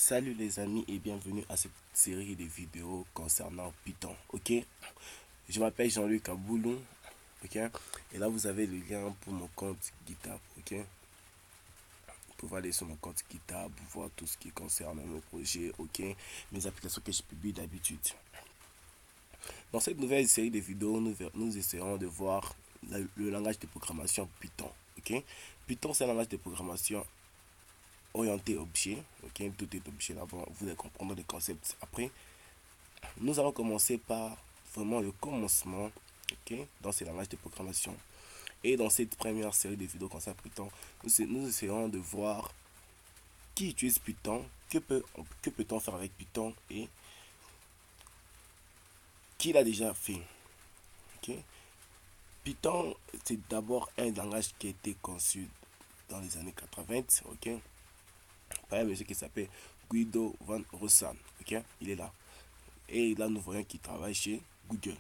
Salut les amis et bienvenue à cette série de vidéos concernant Python, ok. Je m'appelle Jean-Luc Aboulou, ok. Et là vous avez le lien pour mon compte GitHub, ok. Vous pouvez aller sur mon compte GitHub pour voir tout ce qui concerne mes projets, ok. Mes applications que je publie d'habitude. Dans cette nouvelle série de vidéos, nous essaierons de voir le langage de programmation Python, ok. Python c'est un langage de programmation orienté objet, ok, tout est objet là-bas, vous allez comprendre les concepts après. Nous allons commencer par vraiment le commencement, ok, dans ces langages de programmation. Et dans cette première série de vidéos concernant Python, nous essayerons de voir qui utilise Python, que peut-on faire avec Python et qui l'a déjà fait, ok. Python, c'est d'abord un langage qui a été conçu dans les années 80, ok, par un monsieur qui s'appelle Guido van Rossum, ok, il est là. Et là, nous voyons qu'il travaille chez Google.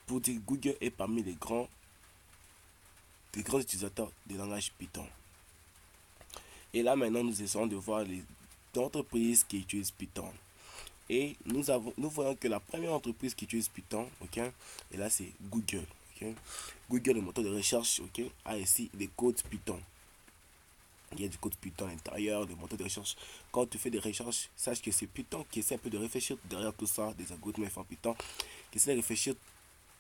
Pour dire, Google est parmi les grands utilisateurs du langage Python. Et là, maintenant, nous essayons de voir les entreprises qui utilisent Python. Et nous voyons que la première entreprise qui utilise Python, ok, et là, c'est Google. Okay. Google, le moteur de recherche, ok, a ici des codes Python. Il y a du code Python à l'intérieur, le moteur de recherche. Quand tu fais des recherches, sache que c'est Python qui essaie un peu de réfléchir derrière tout ça, des algorithmes en Python, qui essaie de réfléchir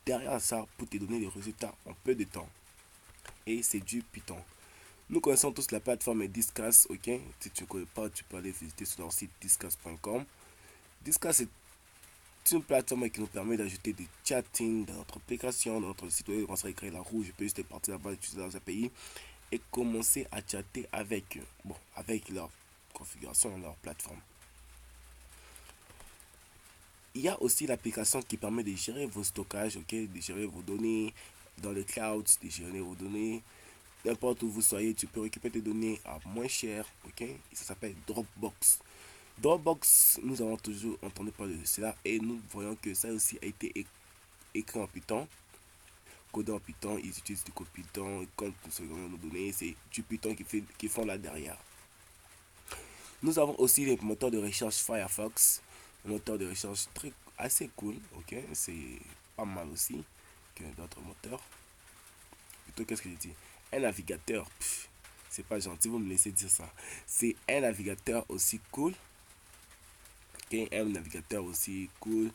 derrière ça pour te donner des résultats en peu de temps. Et c'est du Python. Nous connaissons tous la plateforme Disqus, ok. Si tu ne connais pas, tu peux aller visiter sur leur site disqus.com. Disqus est une plateforme qui nous permet d'ajouter des chatting dans notre application, dans notre site web. On va créer la roue, je peux juste partir là-bas, utiliser leurs API et commencer à chatter avec eux. Bon, avec leur configuration, leur plateforme. Il y a aussi l'application qui permet de gérer vos stockages, ok, de gérer vos données dans le cloud, de gérer vos données. N'importe où vous soyez, tu peux récupérer tes données à moins cher, ok. Et ça s'appelle Dropbox. Dropbox, nous avons toujours entendu parler de cela et nous voyons que ça aussi a été écrit en Python. Codé en Python, ils utilisent du code Python. Et quand nous secondes nos données, c'est du Python qui font là derrière. Nous avons aussi les moteurs de recherche Firefox. Un moteur de recherche assez cool, ok. C'est pas mal aussi que d'autres moteurs. Plutôt, qu'est-ce que je dis? Un navigateur, c'est pas gentil, vous me laissez dire ça. C'est un navigateur aussi cool. Ok, un navigateur aussi cool.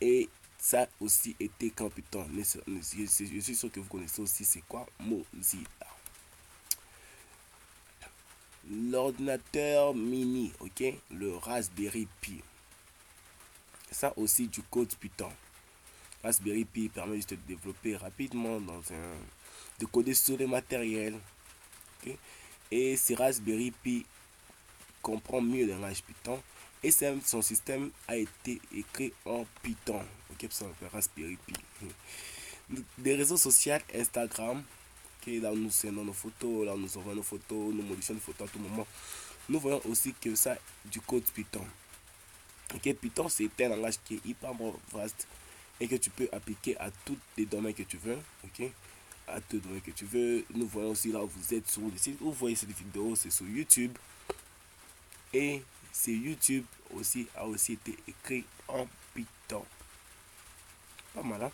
Et ça aussi été qu'en Python. Je suis sûr que vous connaissez aussi c'est quoi Mozilla. L'ordinateur mini, ok, le Raspberry Pi. Ça aussi du code Python. Raspberry Pi permet juste de développer rapidement de coder sur les matériels. Okay. Et ce Raspberry Pi comprend mieux le langage Python et son système a été écrit en Python. Ok, ça s'appelle Raspberry Pi. Des réseaux sociaux, Instagram, okay, là où nous sendons nos photos, là où nous envoyons nos photos, nous modifions nos photos à tout moment. Nous voyons aussi que ça du code Python. Ok, Python c'est un langage qui est hyper vaste et que tu peux appliquer à tous les domaines que tu veux, ok, à tous les domaines que tu veux. Nous voyons aussi là où vous êtes sur le site où vous voyez cette vidéo, c'est sur YouTube et c'est YouTube aussi a aussi été écrit en Python. Pas mal, hein?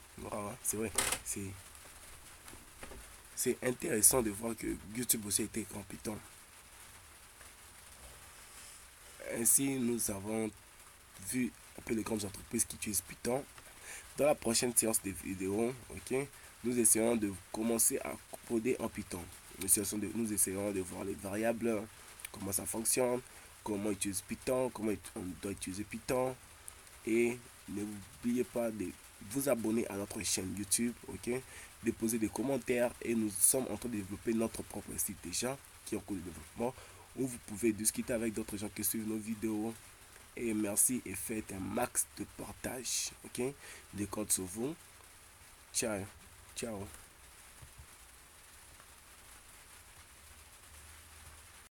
C'est vrai, c'est intéressant de voir que YouTube aussi a été écrit en Python. Ainsi, nous avons vu un peu les grandes entreprises qui utilisent Python. Dans la prochaine séance de vidéos, ok, nous essayons de commencer à coder en Python. Nous essayons de voir les variables, comment ça fonctionne, comment utiliser Python, comment on doit utiliser Python. Et n'oubliez pas de vous abonner à notre chaîne YouTube, ok, de poser des commentaires. Et nous sommes en train de développer notre propre site déjà, qui est en cours de développement, où vous pouvez discuter avec d'autres gens qui suivent nos vidéos. Et merci et faites un max de partage, ok, de compte sur vous. Ciao, ciao.